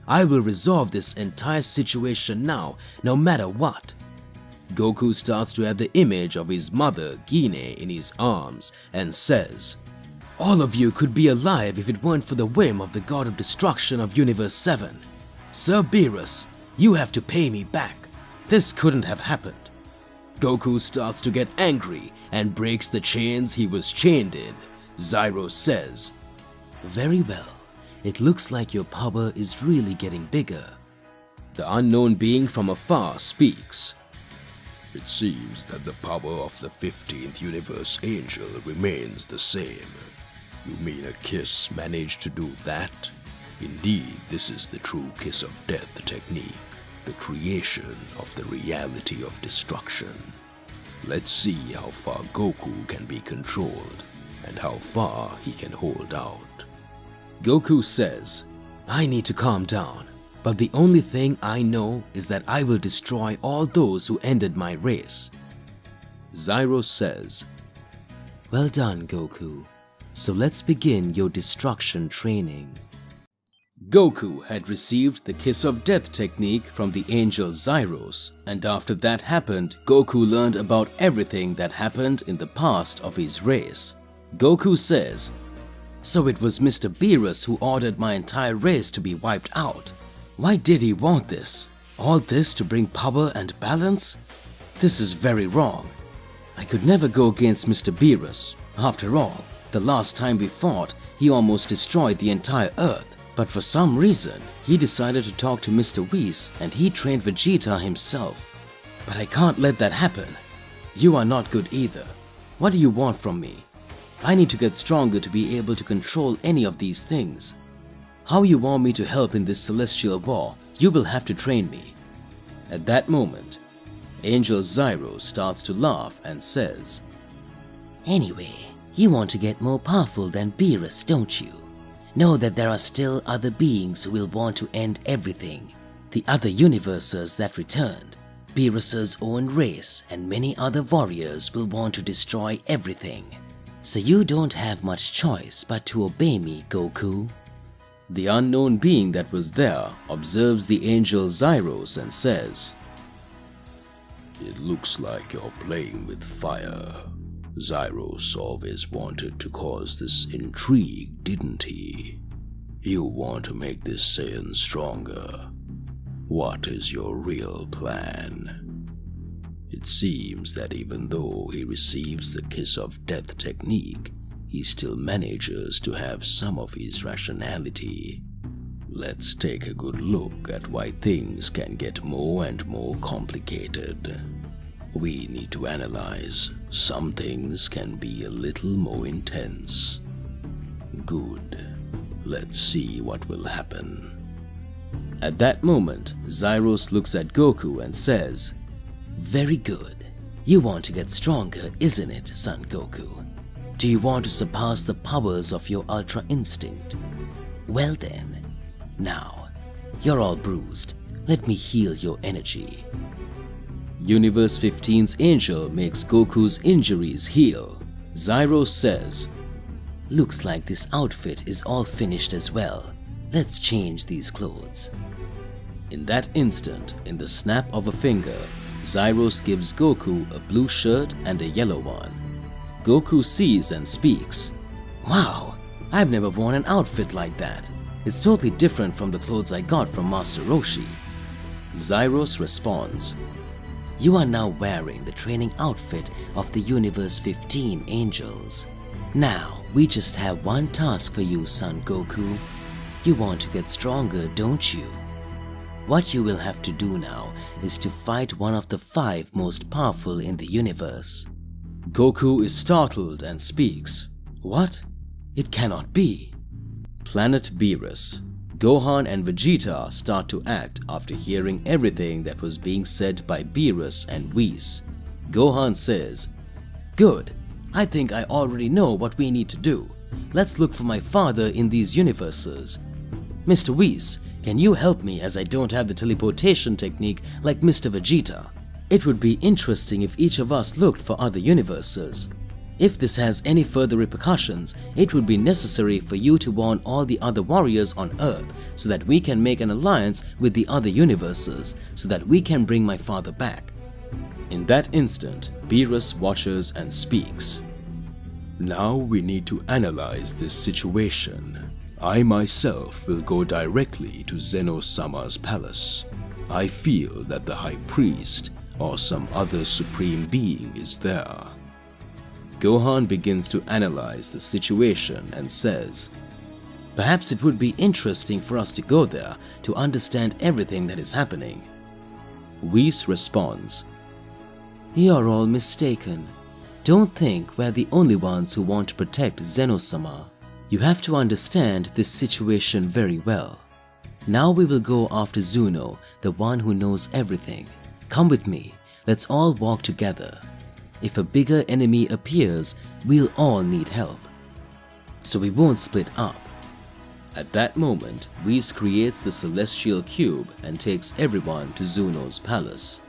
I will resolve this entire situation now, no matter what." Goku starts to have the image of his mother, Gine, in his arms and says, "All of you could be alive if it weren't for the whim of the god of destruction of Universe 7. Sir Beerus, you have to pay me back. This couldn't have happened." Goku starts to get angry and breaks the chains he was chained in. Zyros says, "Very well. It looks like your power is really getting bigger." The unknown being from afar speaks. It seems that the power of the 15th universe angel remains the same. You mean a kiss managed to do that? Indeed, this is the true kiss of death technique, the creation of the reality of destruction. Let's see how far Goku can be controlled and how far he can hold out. Goku says, "I need to calm down, but the only thing I know is that I will destroy all those who ended my race." Zyros says, "Well done, Goku. So let's begin your destruction training." Goku had received the Kiss of Death technique from the angel Zyros, and after that happened, Goku learned about everything that happened in the past of his race. Goku says, "So it was Mr. Beerus who ordered my entire race to be wiped out. Why did he want this? All this to bring power and balance? This is very wrong. I could never go against Mr. Beerus. After all, the last time we fought, he almost destroyed the entire Earth. But for some reason, he decided to talk to Mr. Whis and he trained Vegeta himself. But I can't let that happen. You are not good either. What do you want from me? I need to get stronger to be able to control any of these things. How you want me to help in this celestial war, you will have to train me." At that moment, Angel Zyros starts to laugh and says, "Anyway, you want to get more powerful than Beerus, don't you? Know that there are still other beings who will want to end everything. The other universes that returned, Beerus's own race and many other warriors will want to destroy everything. So you don't have much choice but to obey me, Goku." The unknown being that was there observes the angel Zyros and says, It looks like you're playing with fire. Zyros always wanted to cause this intrigue, didn't he? You want to make this Saiyan stronger. What is your real plan? It seems that even though he receives the Kiss of Death technique, he still manages to have some of his rationality. Let's take a good look at why things can get more and more complicated. We need to analyze. Some things can be a little more intense. Good. Let's see what will happen. At that moment, Zyros looks at Goku and says, "Very good. You want to get stronger, isn't it, Son Goku? Do you want to surpass the powers of your Ultra Instinct? Well then, now, you're all bruised. Let me heal your energy." Universe 15's Angel makes Goku's injuries heal. Zyros says, "Looks like this outfit is all finished as well. Let's change these clothes." In that instant, in the snap of a finger, Zyros gives Goku a blue shirt and a yellow one. Goku sees and speaks, "Wow, I've never worn an outfit like that. It's totally different from the clothes I got from Master Roshi." Zyros responds, "You are now wearing the training outfit of the Universe 15 Angels. Now, we just have one task for you, Son Goku. You want to get stronger, don't you? What you will have to do now is to fight one of the 5 most powerful in the universe." Goku is startled and speaks, "What? It cannot be." Planet Beerus. Gohan and Vegeta start to act after hearing everything that was being said by Beerus and Whis. Gohan says, "Good. I think I already know what we need to do. Let's look for my father in these universes. Mr. Whis, can you help me as I don't have the teleportation technique like Mr. Vegeta? It would be interesting if each of us looked for other universes. If this has any further repercussions, it would be necessary for you to warn all the other warriors on Earth so that we can make an alliance with the other universes so that we can bring my father back." In that instant, Beerus watches and speaks. Now we need to analyze this situation. I myself will go directly to Zeno-sama's palace. I feel that the High Priest or some other supreme being is there. Gohan begins to analyze the situation and says, "Perhaps it would be interesting for us to go there to understand everything that is happening." Whis responds, "You're all mistaken. Don't think we're the only ones who want to protect Zeno-sama. You have to understand this situation very well. Now we will go after Zuno, the one who knows everything. Come with me, let's all walk together. If a bigger enemy appears, we'll all need help. So we won't split up." At that moment, Whis creates the Celestial Cube and takes everyone to Zuno's palace.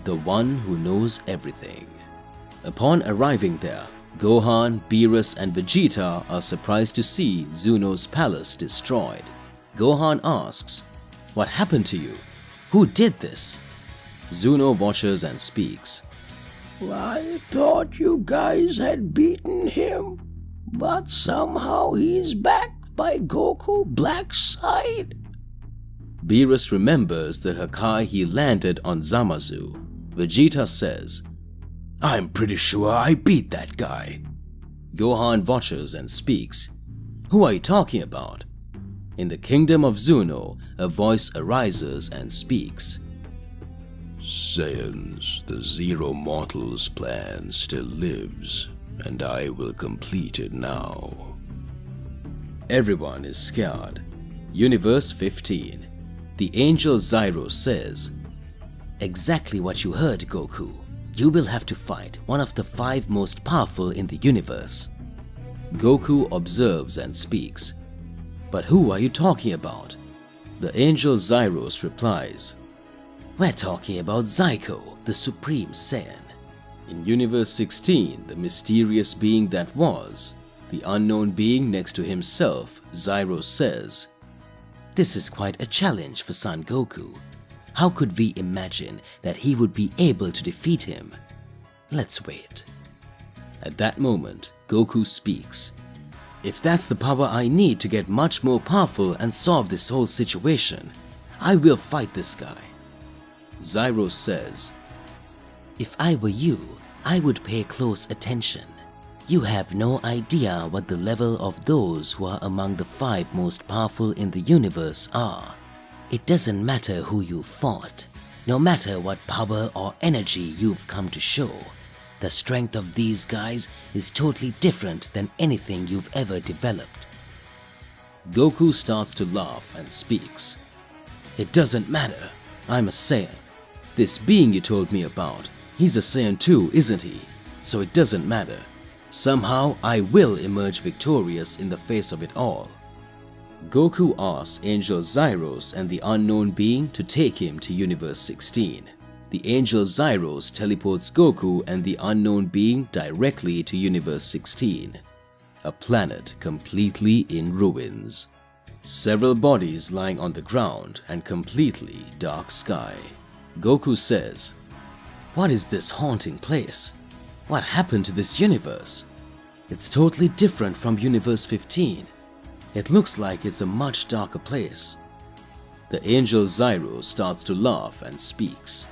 The one who knows everything. Upon arriving there, Gohan, Beerus and Vegeta are surprised to see Zuno's palace destroyed. Gohan asks, "What happened to you? Who did this?" Zuno watches and speaks. I thought you guys had beaten him, but somehow he's back by Goku Black's side. Beerus remembers the Hakai he landed on Zamasu. Vegeta says, I'm pretty sure I beat that guy. Gohan watches and speaks. Who are you talking about? In the kingdom of Zuno, a voice arises and speaks. Saiyans, the Zero Mortals plan still lives, and I will complete it now. Everyone is scared. Universe 15. The angel Zyro says, Exactly what you heard, Goku. You will have to fight one of the 5 most powerful in the universe. Goku observes and speaks. But who are you talking about? The angel Zyros replies, We're talking about Zyko, the Supreme Saiyan. In Universe 16, the mysterious being that was, the unknown being next to himself, Zyros says, This is quite a challenge for Son Goku. How could we imagine that he would be able to defeat him? Let's wait. At that moment, Goku speaks. If that's the power I need to get much more powerful and solve this whole situation, I will fight this guy. Zyros says, If I were you, I would pay close attention. You have no idea what the level of those who are among the 5 most powerful in the universe are. It doesn't matter who you fought. No matter what power or energy you've come to show, the strength of these guys is totally different than anything you've ever developed. Goku starts to laugh and speaks. It doesn't matter. I'm a Saiyan. This being you told me about, he's a Saiyan too, isn't he? So it doesn't matter. Somehow I will emerge victorious in the face of it all. Goku asks Angel Zyros and the unknown being to take him to Universe 16. The Angel Zyros teleports Goku and the unknown being directly to Universe 16, a planet completely in ruins. Several bodies lying on the ground and completely dark sky. Goku says, "What is this haunting place? What happened to this universe? It's totally different from Universe 15. It looks like it's a much darker place." The Angel Zyro starts to laugh and speaks.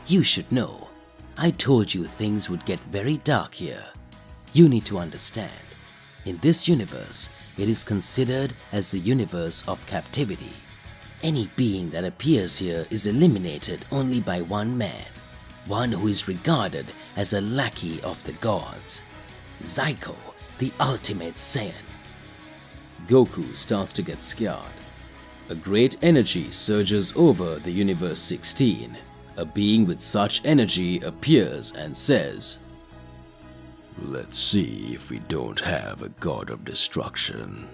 You should know. I told you things would get very dark here. You need to understand. In this universe, it is considered as the universe of captivity. Any being that appears here is eliminated only by one man, one who is regarded as a lackey of the gods. Zyko, the ultimate Saiyan. Goku starts to get scared. A great energy surges over the Universe 16. A being with such energy appears and says, Let's see if we don't have a god of destruction,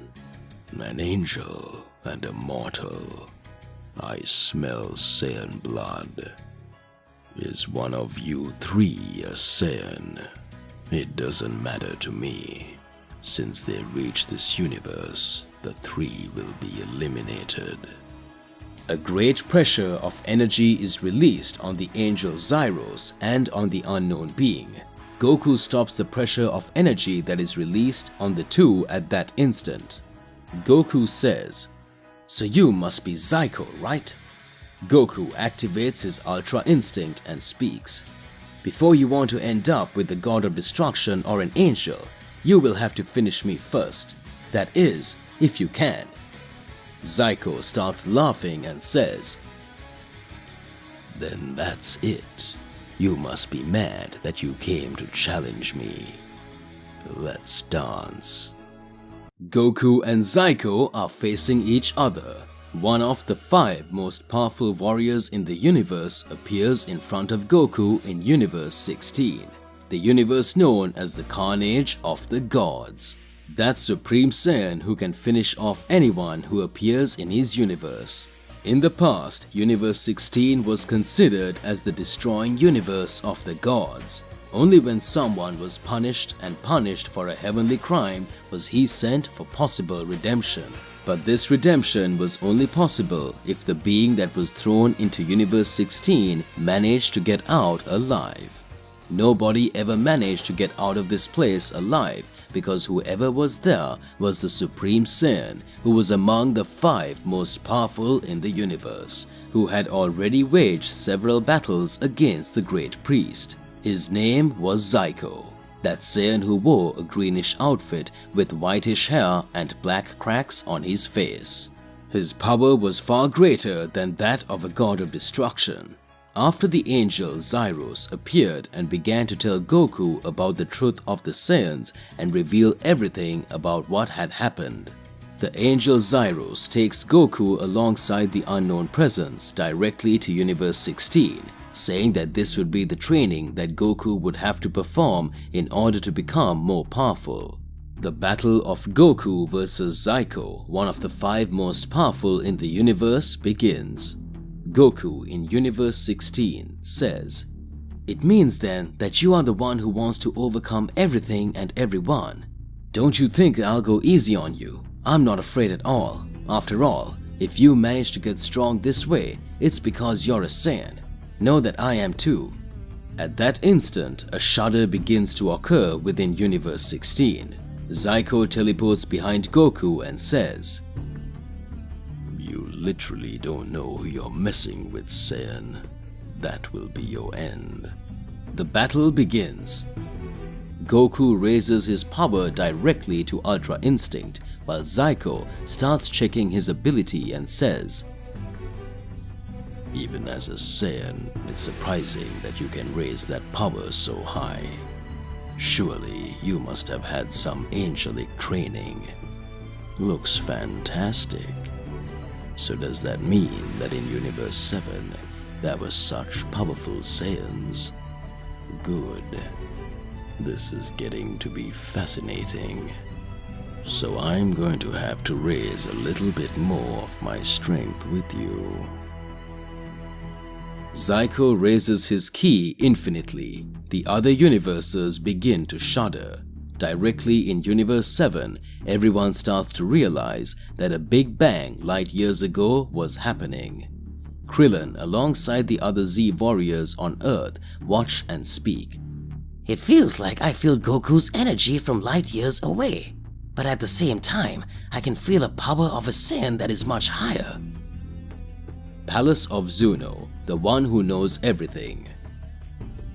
an angel and a mortal. I smell Saiyan blood. Is one of you three a Saiyan? It doesn't matter to me. Since they reach this universe, the three will be eliminated. A great pressure of energy is released on the Angel Zyros and on the unknown being. Goku stops the pressure of energy that is released on the two at that instant. Goku says, "So you must be Zyko, right?" Goku activates his Ultra Instinct and speaks. "Before you want to end up with the God of Destruction or an angel, you will have to finish me first. That is, if you can." Zyko starts laughing and says, Then that's it. You must be mad that you came to challenge me. Let's dance. Goku and Zyko are facing each other. One of the 5 most powerful warriors in the universe appears in front of Goku in Universe 16, the universe known as the Carnage of the Gods. That Supreme Saiyan who can finish off anyone who appears in his universe. In the past, Universe 16 was considered as the destroying universe of the gods. Only when someone was punished for a heavenly crime was he sent for possible redemption. But this redemption was only possible if the being that was thrown into Universe 16 managed to get out alive. Nobody ever managed to get out of this place alive because whoever was there was the Supreme Saiyan, who was among the 5 most powerful in the universe, who had already waged several battles against the Great Priest. His name was Zyko, that Saiyan who wore a greenish outfit with whitish hair and black cracks on his face. His power was far greater than that of a god of destruction. After the angel Zyros appeared and began to tell Goku about the truth of the Saiyans and reveal everything about what had happened, the angel Zyros takes Goku alongside the unknown presence directly to Universe 16, saying that this would be the training that Goku would have to perform in order to become more powerful. The battle of Goku versus Zyko, one of the 5 most powerful in the universe, begins. Goku in Universe 16 says, "It means then that you are the one who wants to overcome everything and everyone. Don't you think I'll go easy on you? I'm not afraid at all. After all, if you manage to get strong this way, it's because you're a Saiyan. Know that I am too." At that instant, a shudder begins to occur within Universe 16. Zyko teleports behind Goku and says, You literally don't know who you're messing with, Saiyan. That will be your end. The battle begins. Goku raises his power directly to Ultra Instinct, while Zyko starts checking his ability and says, Even as a Saiyan, it's surprising that you can raise that power so high. Surely you must have had some angelic training. Looks fantastic. So does that mean that in Universe 7, there were such powerful Saiyans? Good. This is getting to be fascinating. So I'm going to have to raise a little bit more of my strength with you. Zyko raises his ki infinitely. The other universes begin to shudder. Directly in Universe 7, everyone starts to realize that a big bang light years ago was happening. Krillin, alongside the other Z warriors on Earth, watch and speak. It feels like I feel Goku's energy from light years away, but at the same time, I can feel a power of a Saiyan that is much higher. Palace of Zuno, the one who knows everything.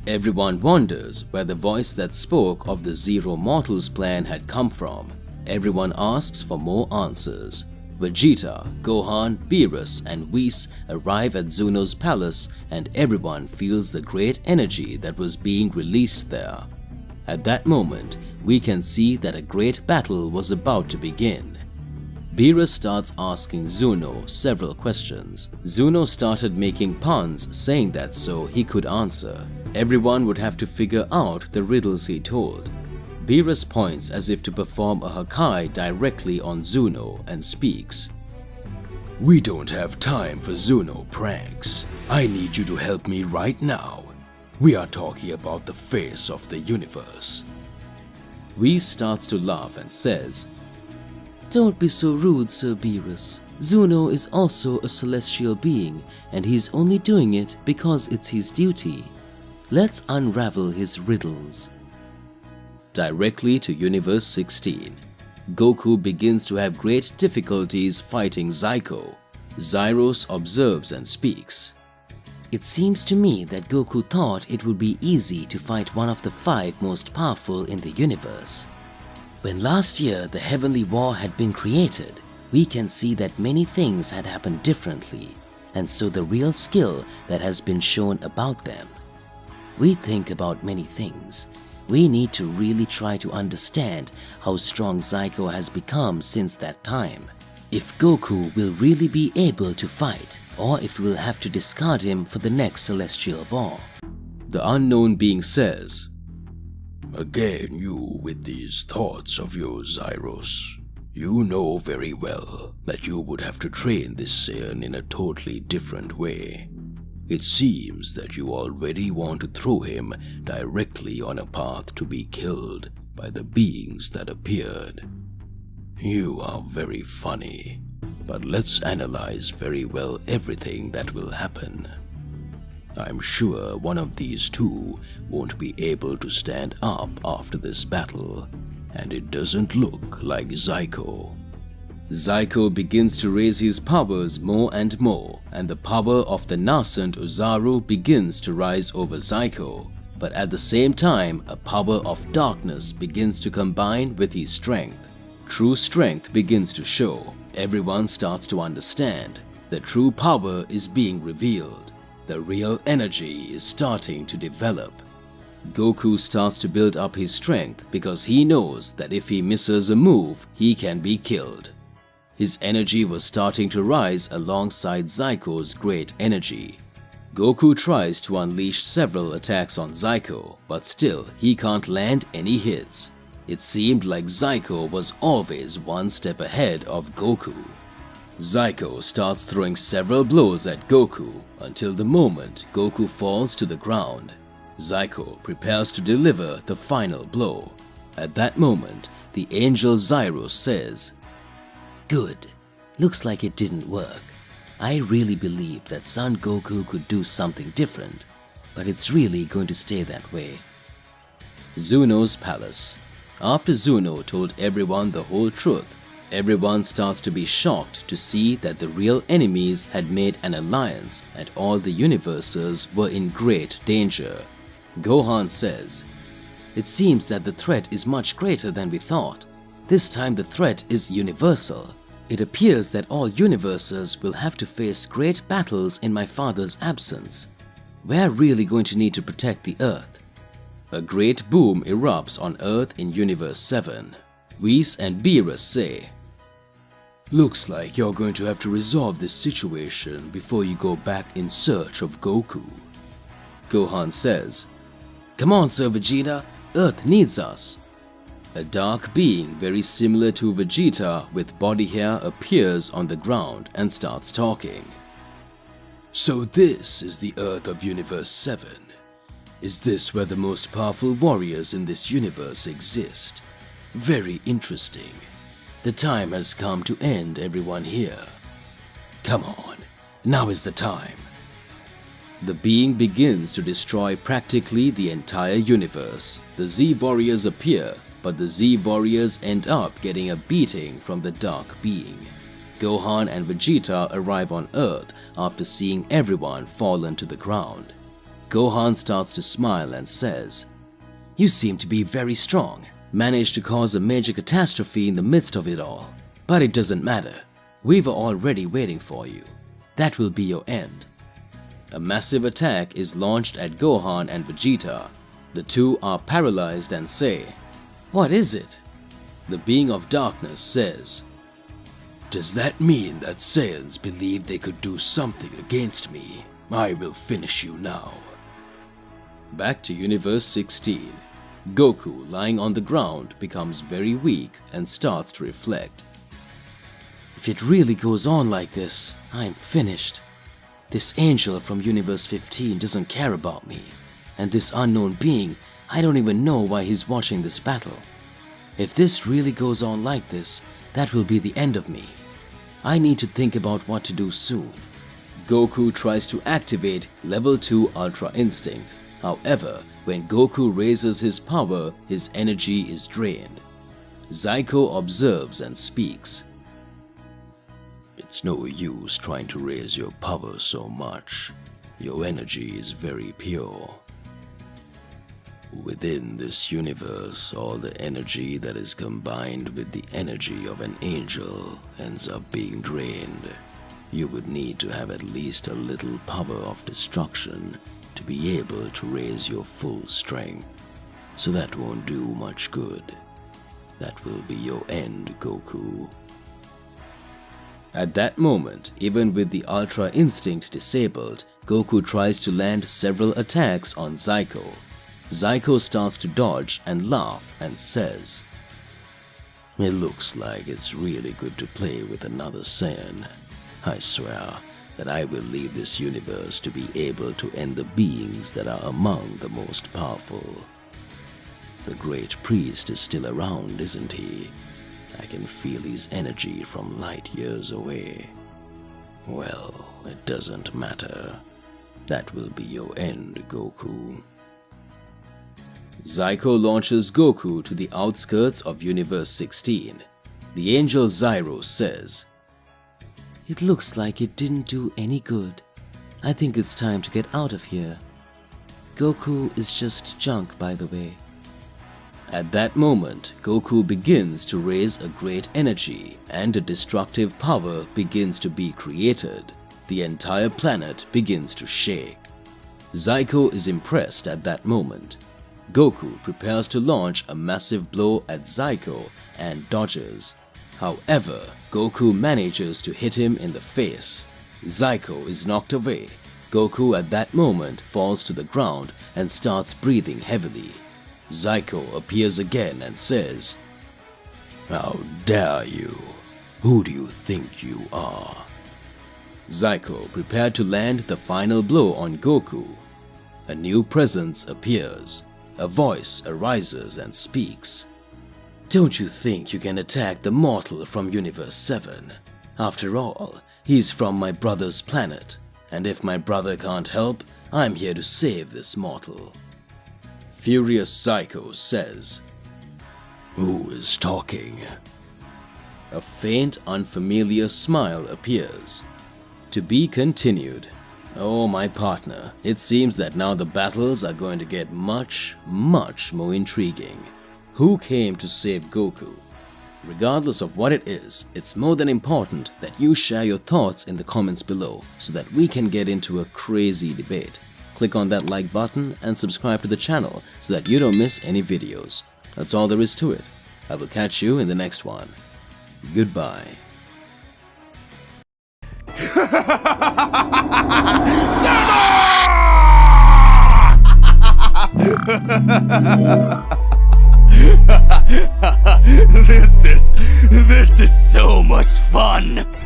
Everyone wonders where the voice that spoke of the Zero Mortals plan had come from. Everyone asks for more answers. Vegeta, Gohan, Beerus, and Whis arrive at Zuno's palace, and everyone feels the great energy that was being released there. At that moment, we can see that a great battle was about to begin. Beerus starts asking Zuno several questions. Zuno started making puns saying that so he could answer. Everyone would have to figure out the riddles he told. Beerus points as if to perform a Hakai directly on Zuno and speaks. We don't have time for Zuno pranks. I need you to help me right now. We are talking about the face of the universe. Whis starts to laugh and says, Don't be so rude, Sir Beerus. Zuno is also a celestial being, and he's only doing it because it's his duty. Let's unravel his riddles. Directly to Universe 16. Goku begins to have great difficulties fighting Zyko. Zyros observes and speaks. It seems to me that Goku thought it would be easy to fight one of the 5 most powerful in the universe. When last year the Heavenly War had been created, we can see that many things had happened differently, and so the real skill that has been shown about them. We think about many things. We need to really try to understand how strong Zyko has become since that time. If Goku will really be able to fight, or if we'll have to discard him for the next Celestial War. The unknown being says, Again you with these thoughts of yours, Zyros. You know very well that you would have to train this Saiyan in a totally different way. It seems that you already want to throw him directly on a path to be killed by the beings that appeared. You are very funny, but let's analyze very well everything that will happen. I'm sure one of these two won't be able to stand up after this battle, and it doesn't look like Zyko. Zyko begins to raise his powers more and more, and the power of the nascent Ozaru begins to rise over Zyko. But at the same time, a power of darkness begins to combine with his strength. True strength begins to show. Everyone starts to understand. The true power is being revealed. The real energy is starting to develop. Goku starts to build up his strength because he knows that if he misses a move, he can be killed. His energy was starting to rise alongside Zyko's great energy. Goku tries to unleash several attacks on Zyko, but still he can't land any hits. It seemed like Zyko was always one step ahead of Goku. Zyko starts throwing several blows at Goku until the moment Goku falls to the ground. Zyko prepares to deliver the final blow. At that moment, the angel Zyros says, Good. Looks like it didn't work. I really believe that Son Goku could do something different, but it's really going to stay that way. Zuno's palace. After Zuno told everyone the whole truth, everyone starts to be shocked to see that the real enemies had made an alliance and all the universes were in great danger. Gohan says, It seems that the threat is much greater than we thought. This time the threat is universal. It appears that all universes will have to face great battles in my father's absence. We're really going to need to protect the Earth. A great boom erupts on Earth in Universe 7. Whis and Beerus say, Looks like you're going to have to resolve this situation before you go back in search of Goku. Gohan says, Come on, Sir Vegeta, Earth needs us. A dark being very similar to Vegeta with body hair appears on the ground and starts talking. So this is the Earth of Universe 7. Is this where the most powerful warriors in this universe exist? Very interesting. The time has come to end everyone here. Come on, now is the time. The being begins to destroy practically the entire universe. The Z Warriors appear, but the Z Warriors end up getting a beating from the dark being. Gohan and Vegeta arrive on Earth after seeing everyone fallen to the ground. Gohan starts to smile and says, You seem to be very strong. Managed to cause a major catastrophe in the midst of it all. But it doesn't matter. We were already waiting for you. That will be your end. A massive attack is launched at Gohan and Vegeta. The two are paralyzed and say, What is it? The being of darkness says, Does that mean that Saiyans believe they could do something against me? I will finish you now. Back to Universe 16. Goku, lying on the ground, becomes very weak and starts to reflect. If it really goes on like this, I'm finished. This angel from Universe 15 doesn't care about me. And this unknown being, I don't even know why he's watching this battle. If this really goes on like this, that will be the end of me. I need to think about what to do soon. Goku tries to activate Level 2 Ultra Instinct. However, when Goku raises his power, his energy is drained. Zyko observes and speaks. It's no use trying to raise your power so much. Your energy is very pure. Within this universe, all the energy that is combined with the energy of an angel ends up being drained. You would need to have at least a little power of destruction to be able to raise your full strength. So that won't do much good. That will be your end, Goku. At that moment, even with the Ultra Instinct disabled, Goku tries to land several attacks on Zyko. Zyko starts to dodge and laugh and says, It looks like it's really good to play with another Saiyan. I swear that I will leave this universe to be able to end the beings that are among the most powerful. The great priest is still around, isn't he? I can feel his energy from light years away. Well, it doesn't matter. That will be your end, Goku. Zyko launches Goku to the outskirts of Universe 16. The angel Zyro says, It looks like it didn't do any good. I think it's time to get out of here. Goku is just junk, by the way. At that moment, Goku begins to raise a great energy and a destructive power begins to be created. The entire planet begins to shake. Zyko is impressed at that moment. Goku prepares to launch a massive blow at Zyko and dodges. However, Goku manages to hit him in the face. Zyko is knocked away. Goku at that moment falls to the ground and starts breathing heavily. Zyko appears again and says, How dare you? Who do you think you are? Zyko prepared to land the final blow on Goku. A new presence appears. A voice arises and speaks. Don't you think you can attack the mortal from Universe 7? After all, he's from my brother's planet, and if my brother can't help, I'm here to save this mortal. Furious Zyko says, Who is talking? A faint, unfamiliar smile appears. To be continued. Oh, my partner, it seems that now the battles are going to get much, much more intriguing. Who came to save Goku? Regardless of what it is, it's more than important that you share your thoughts in the comments below so that we can get into a crazy debate. Click on that like button and subscribe to the channel so that you don't miss any videos. That's all there is to it. I will catch you in the next one. Goodbye. This is so much fun!